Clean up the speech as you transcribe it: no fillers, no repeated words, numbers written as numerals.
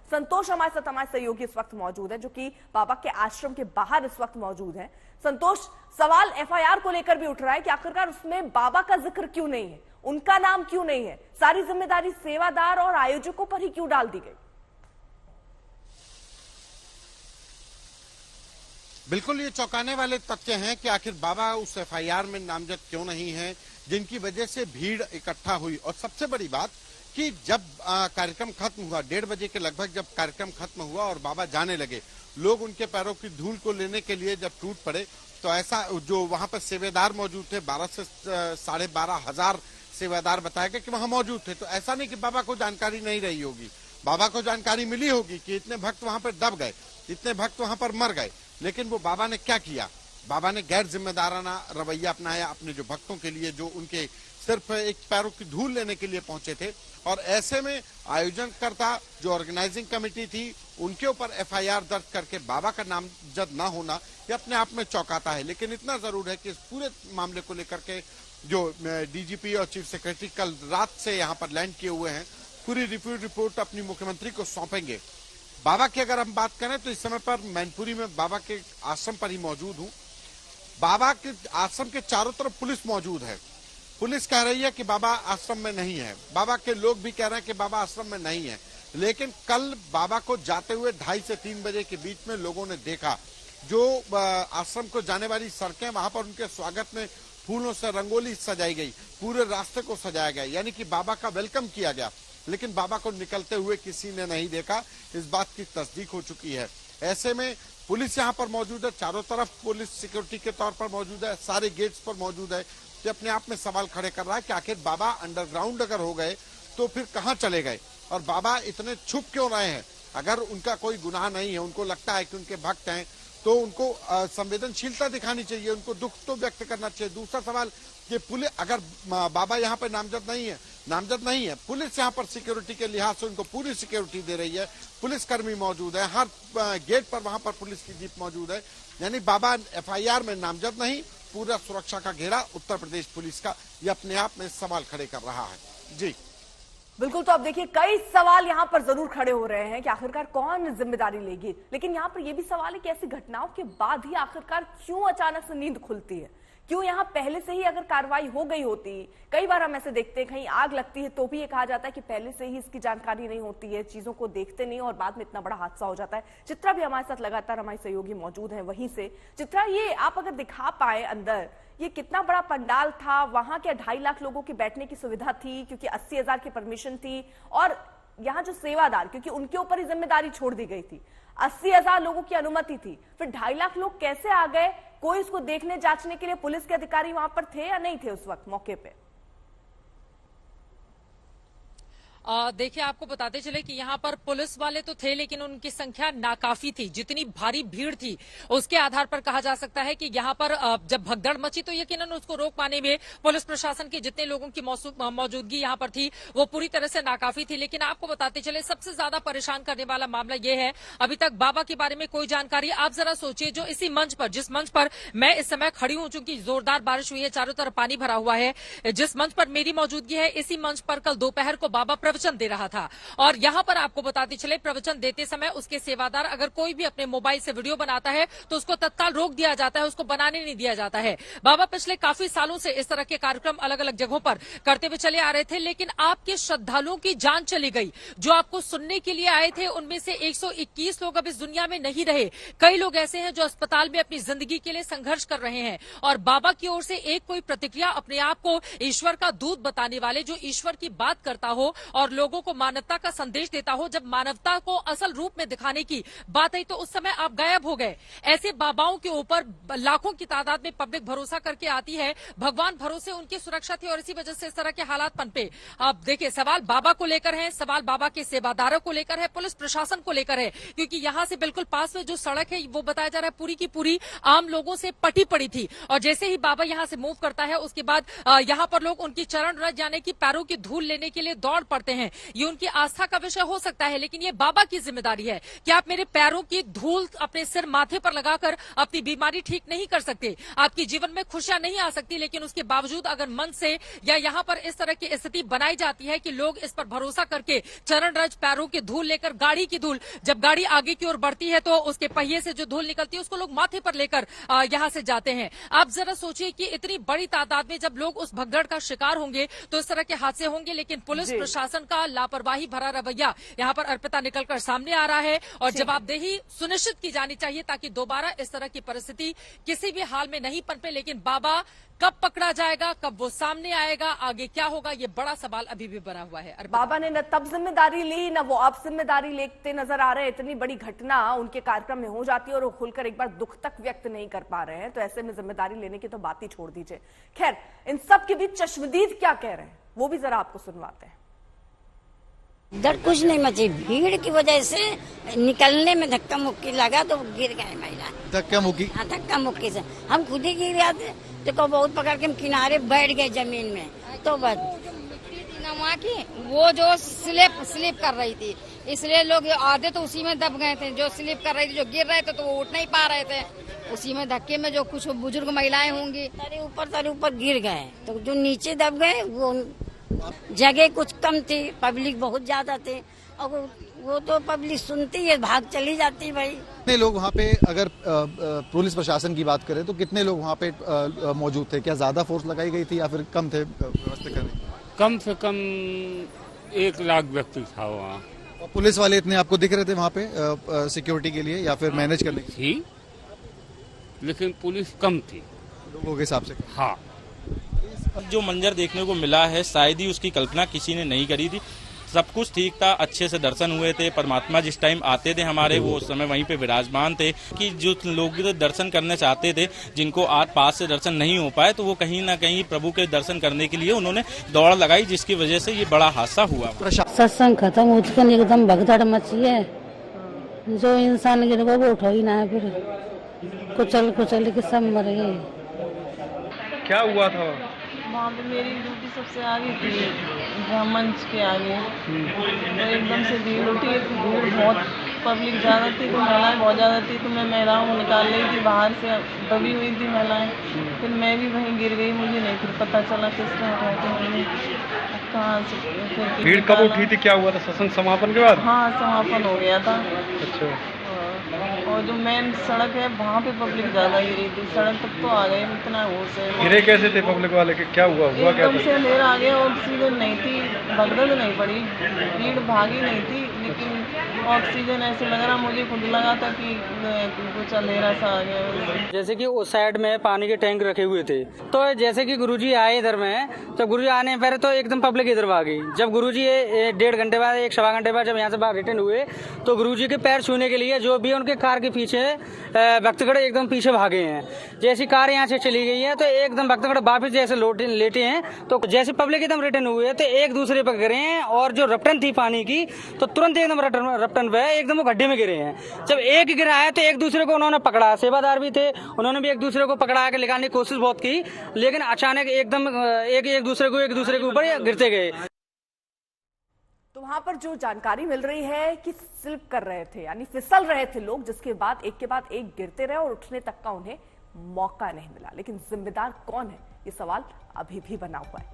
संतोष हमारे साथ हमारे सहयोगी इस वक्त मौजूद है, जो कि बाबा के आश्रम के बाहर इस वक्त मौजूद है। संतोष, सवाल एफआईआर को लेकर भी उठ रहा है कि आखिरकार उसमें बाबा का जिक्र क्यों नहीं है, उनका नाम क्यों नहीं है, सारी जिम्मेदारी सेवादार और आयोजकों पर ही क्यों डाल दी गई? बिल्कुल, ये चौंकाने वाले तथ्य हैं कि आखिर बाबा उस एफआईआर में नामजद क्यों नहीं है, जिनकी वजह से भीड़ इकट्ठा हुई। और सबसे बड़ी बात कि जब कार्यक्रम खत्म हुआ, 1:30 बजे के लगभग जब कार्यक्रम खत्म हुआ और बाबा जाने लगे, लोग उनके पैरों की धूल को लेने के लिए जब टूट पड़े, तो ऐसा जो वहां पर सेवादार मौजूद थे, 12 से 12,500 हजार सेवादार बताया गया कि वहां मौजूद थे। तो ऐसा नहीं कि बाबा को जानकारी नहीं रही होगी, बाबा को जानकारी मिली होगी कि इतने भक्त वहां पर दब गए, इतने भक्त वहां पर मर गए। लेकिन वो बाबा ने क्या किया? बाबा ने गैर जिम्मेदाराना रवैया अपनाया अपने जो भक्तों के लिए, जो उनके सिर्फ एक पैरों की धूल लेने के लिए पहुंचे थे। और ऐसे में आयोजनकर्ता, जो ऑर्गेनाइजिंग कमेटी थी, उनके ऊपर एफआईआर दर्ज करके बाबा का नामजद न होना, ये अपने आप में चौंकाता है। लेकिन इतना जरूर है कि इस पूरे मामले को लेकर के जो डीजीपी और चीफ सेक्रेटरी कल रात से यहाँ पर लैंड किए हुए हैं, पूरी रिव्यू रिपोर्ट अपनी मुख्यमंत्री को सौंपेंगे। बाबा की अगर हम बात करें तो इस समय पर मैनपुरी में बाबा के आश्रम पर ही मौजूद हूं। बाबा के आश्रम के चारों तरफ पुलिस मौजूद है। पुलिस कह रही है कि बाबा आश्रम में नहीं है, बाबा के लोग भी कह रहे हैं कि बाबा आश्रम में नहीं है। लेकिन कल बाबा को जाते हुए 2:30 से 3 बजे के बीच में लोगों ने देखा, जो आश्रम को जाने वाली सड़कें, वहां पर उनके स्वागत में फूलों से रंगोली सजाई गई, पूरे रास्ते को सजाया गया, यानी कि बाबा का वेलकम किया गया। लेकिन बाबा को निकलते हुए किसी ने नहीं देखा, इस बात की तस्दीक हो चुकी है। ऐसे में पुलिस यहाँ पर मौजूद है, चारों तरफ पुलिस सिक्योरिटी के तौर पर मौजूद है, सारे गेट्स पर मौजूद है। ये अपने आप में सवाल खड़े कर रहा है कि आखिर बाबा अंडरग्राउंड अगर हो गए तो फिर कहाँ चले गए, और बाबा इतने छुप क्यों रहे हैं? अगर उनका कोई गुनाह नहीं है, उनको लगता है कि उनके भक्त हैं, तो उनको संवेदनशीलता दिखानी चाहिए, उनको दुख तो व्यक्त करना चाहिए। दूसरा सवाल, ये पुलिस, अगर बाबा यहाँ पर नामजद नहीं है, पुलिस यहाँ पर सिक्योरिटी के लिहाज से उनको पूरी सिक्योरिटी दे रही है, पुलिसकर्मी मौजूद है, हर गेट पर वहां पर पुलिस की जीप मौजूद है। यानी बाबा एफआईआर में नामजद नहीं, पूरा सुरक्षा का घेरा उत्तर प्रदेश पुलिस का, ये अपने आप में सवाल खड़े कर रहा है। जी बिल्कुल, तो अब देखिए कई सवाल यहां पर जरूर खड़े हो रहे हैं कि आखिरकार कौन जिम्मेदारी लेगी। लेकिन यहां पर यह भी सवाल है कि ऐसी घटनाओं के बाद ही आखिरकार क्यों अचानक से नींद खुलती है? क्यों यहां पहले से ही अगर कार्रवाई हो गई होती, कई बार हम ऐसे देखते हैं कहीं आग लगती है तो भी ये कहा जाता है कि पहले से ही इसकी जानकारी नहीं होती है, चीजों को देखते नहीं और बाद में इतना बड़ा हादसा हो जाता है। चित्रा भी हमारे साथ लगातार हमारी सहयोगी मौजूद है वहीं से। चित्रा, ये आप अगर दिखा पाए अंदर, ये कितना बड़ा पंडाल था, वहां क्या 2.5 लाख लोगों की बैठने की सुविधा थी क्योंकि 80,000 की परमिशन थी, और यहाँ जो सेवादार, क्योंकि उनके ऊपर ही जिम्मेदारी छोड़ दी गई थी, 80,000 लोगों की अनुमति थी, फिर 2.5 लाख लोग कैसे आ गए? कोई इसको देखने जांचने के लिए पुलिस के अधिकारी वहां पर थे या नहीं थे उस वक्त मौके पे? देखिए, आपको बताते चले कि यहाँ पर पुलिस वाले तो थे, लेकिन उनकी संख्या नाकाफी थी। जितनी भारी भीड़ थी उसके आधार पर कहा जा सकता है कि यहाँ पर जब भगदड़ मची तो यकीनन उसको रोक पाने में पुलिस प्रशासन की जितने लोगों की मौजूदगी यहाँ पर थी वो पूरी तरह से नाकाफी थी। लेकिन आपको बताते चले, सबसे ज्यादा परेशान करने वाला मामला ये है, अभी तक बाबा के बारे में कोई जानकारी। आप जरा सोचिए, जो इसी मंच पर, जिस मंच पर मैं इस समय खड़ी हूं, चूंकि जोरदार बारिश हुई है, चारों तरफ पानी भरा हुआ है, जिस मंच पर मेरी मौजूदगी है, इसी मंच पर कल दोपहर को बाबा प्रवचन दे रहा था। और यहां पर आपको बताते चले, प्रवचन देते समय उसके सेवादार, अगर कोई भी अपने मोबाइल से वीडियो बनाता है तो उसको तत्काल रोक दिया जाता है, उसको बनाने नहीं दिया जाता है। बाबा पिछले काफी सालों से इस तरह के कार्यक्रम अलग अलग जगहों पर करते हुए चले आ रहे थे, लेकिन आपके श्रद्धालुओं की जान चली गई। जो आपको सुनने के लिए आए थे उनमें से 121 लोग अब इस दुनिया में नहीं रहे। कई लोग ऐसे हैं जो अस्पताल में अपनी जिंदगी के लिए संघर्ष कर रहे हैं, और बाबा की ओर से एक कोई प्रतिक्रिया, अपने आप को ईश्वर का दूत बताने वाले, जो ईश्वर की बात करता हो और लोगों को मानवता का संदेश देता हो, जब मानवता को असल रूप में दिखाने की बात आई तो उस समय आप गायब हो गए। ऐसे बाबाओं के ऊपर लाखों की तादाद में पब्लिक भरोसा करके आती है, भगवान भरोसे उनकी सुरक्षा थी, और इसी वजह से इस तरह के हालात पनपे। अब देखिए, सवाल बाबा को लेकर है, सवाल बाबा के सेवादारों को लेकर है, पुलिस प्रशासन को लेकर है, क्योंकि यहां से बिल्कुल पास में जो सड़क है वो बताया जा रहा है पूरी की पूरी आम लोगों से पटी पड़ी थी, और जैसे ही बाबा यहां से मूव करता है उसके बाद यहां पर लोग उनकी चरण रज, यानी कि पैरों की धूल लेने के लिए दौड़ पड़ते हैं, ये उनकी आस्था का विषय हो सकता है, लेकिन ये बाबा की जिम्मेदारी है कि आप मेरे पैरों की धूल अपने सिर माथे पर लगाकर अपनी बीमारी ठीक नहीं कर सकते, आपके जीवन में खुशियां नहीं आ सकती, लेकिन उसके बावजूद अगर मन से या यहाँ पर इस तरह की स्थिति बनाई जाती है कि लोग इस पर भरोसा करके चरण रज पैरों की धूल लेकर, गाड़ी की धूल, जब गाड़ी आगे की ओर बढ़ती है तो उसके पहिए से जो धूल निकलती है उसको लोग माथे पर लेकर यहाँ से जाते हैं। आप जरा सोचिए कि इतनी बड़ी तादाद में जब लोग उस भगदड़ का शिकार होंगे तो इस तरह के हादसे होंगे, लेकिन पुलिस प्रशासन का लापरवाही भरा रवैया यहाँ पर अर्पिता निकलकर सामने आ रहा है और जवाबदेही सुनिश्चित की जानी चाहिए ताकि दोबारा इस तरह की परिस्थिति किसी भी हाल में नहीं पनपे। लेकिन बाबा कब पकड़ा जाएगा, कब वो सामने आएगा, आगे क्या होगा, ये बड़ा सवाल अभी भी बना हुआ है। बाबा ने न तब जिम्मेदारी ली, न वो अब जिम्मेदारी लेते नजर आ रहे हैं। इतनी बड़ी घटना उनके कार्यक्रम में हो जाती है और वो खुलकर एक बार दुख तक व्यक्त नहीं कर पा रहे हैं, तो ऐसे में जिम्मेदारी लेने की तो बात ही छोड़ दीजिए। खैर, इन सब के बीच चश्मदीद क्या कह रहे हैं वो भी जरा आपको सुनवाते हैं। डर कुछ नहीं मची, भीड़ की वजह से निकलने में धक्का मुक्की लगा तो गिर गए महिला। धक्का मुक्की? हाँ, धक्का मुक्की से हम खुद ही गिर गए थे, देखो बहुत पकड़ के हम किनारे बैठ गए जमीन में, तो बस मिट्टी थी ना वहाँ की, वो जो स्लिप कर रही थी, इसलिए लोग आधे तो उसी में दब गए थे। जो स्लिप कर रही थी, जो गिर रहे थे तो वो उठ नहीं पा रहे थे, उसी में धक्के में जो कुछ बुजुर्ग महिलाएं होंगी तारे ऊपर गिर गए, तो जो नीचे दब गए वो जगह कुछ कम थी, पब्लिक बहुत ज्यादा थे, और वो तो पब्लिक सुनती है भाग चली जाती भाई। कितने लोग वहाँ पे, अगर पुलिस प्रशासन की बात करें तो कितने लोग वहाँ पे मौजूद थे? क्या ज्यादा फोर्स लगाई गई थी या फिर कम थे व्यवस्था करने? कम से कम 1 लाख व्यक्ति था वहाँ। और पुलिस वाले इतने आपको दिख रहे थे वहाँ पे सिक्योरिटी के लिए या फिर मैनेज करने के लिए? थी, लेकिन पुलिस कम थी लोगों के हिसाब से। हाँ, जो मंजर देखने को मिला है शायद ही उसकी कल्पना किसी ने नहीं करी थी। सब कुछ ठीक था, अच्छे से दर्शन हुए थे, परमात्मा जिस टाइम आते थे हमारे वो उस समय वहीं पे विराजमान थे। कि जो लोग दर्शन करने चाहते थे, जिनको आज पास से दर्शन नहीं हो पाए, तो वो कहीं ना कहीं प्रभु के दर्शन करने के लिए उन्होंने दौड़ लगाई, जिसकी वजह से ये बड़ा हादसा हुआ। सत्संग खत्म हो चुका, एकदम भगदड़ मची है, जो इंसान गिर गया वो उठो ही ना है, फिर कुचल के सब मर गए। क्या हुआ था वहाँ पे? मेरी ड्यूटी सबसे आगे थी, मंच के आगे, तो एकदम से भीड़ उठी, भीड़ बहुत पब्लिक ज़्यादा थी, तो महिलाएं बहुत ज़्यादा थी, तो मैं महिलाओं को निकाल रही थी, बाहर से दबी हुई थी महिलाएं, फिर मैं भी वहीं गिर गई, मुझे नहीं फिर पता चला किस तरह कहाँ से। भीड़ कब उठी थी, क्या हुआ था? सत्संग समापन के बाद? हाँ, समापन हो गया था। अच्छा। और जो मेन सड़क है वहाँ पे पब्लिक ज्यादा गिरी थी, सड़क तक तो आ गए, इतना होश है। गिरे कैसे थे पब्लिक वाले के? क्या हुआ क्या था? एकदम से अंधेरा आ गया, ऑक्सीजन नहीं थी, भगदड़ नहीं पड़ी, भीड़ भागी नहीं थी, लेकिन ऑक्सीजन ऐसे लग रहा, मुझे खुद लगा था कि कुछ अंधेरा सा आ गया। जैसे कि उस साइड में पानी के टैंक रखे हुए थे, तो जैसे कि गुरुजी आए इधर में, तो गुरुजी आने पहले तो एकदम पब्लिक इधर आ गई। जब गुरुजी 1.5 घंटे बाद, 1-1.25 घंटे बाद जब यहाँ से बाहर रिटर्न हुए, तो गुरुजी के पैर छूने के लिए जो भी उनके कार के पीछे भक्तगण एकदम पीछे भागे हैं। जैसी कार यहाँ से चली गई है तो एकदम भक्तगण वापिस जैसे लेटे हैं, तो जैसे पब्लिक एकदम रिटर्न हुए तो एक दूसरे पर गिरे हैं, और जो रपटन थी पानी की तो तुरंत एकदम रपटन पे एकदम वो गड्ढे में गिरे हैं। जब एक गिरा है तो एक दूसरे को उन्होंने पकड़ा, सेवादार भी थे, उन्होंने भी एक दूसरे को पकड़ा के निकालने की कोशिश बहुत की, लेकिन अचानक एकदम एक दूसरे के ऊपर गिरते गए। तो वहां पर जो जानकारी मिल रही है कि स्लिप कर रहे थे, यानी फिसल रहे थे लोग, जिसके बाद एक गिरते रहे और उठने तक का उन्हें मौका नहीं मिला। लेकिन जिम्मेदार कौन है, ये सवाल अभी भी बना हुआ है।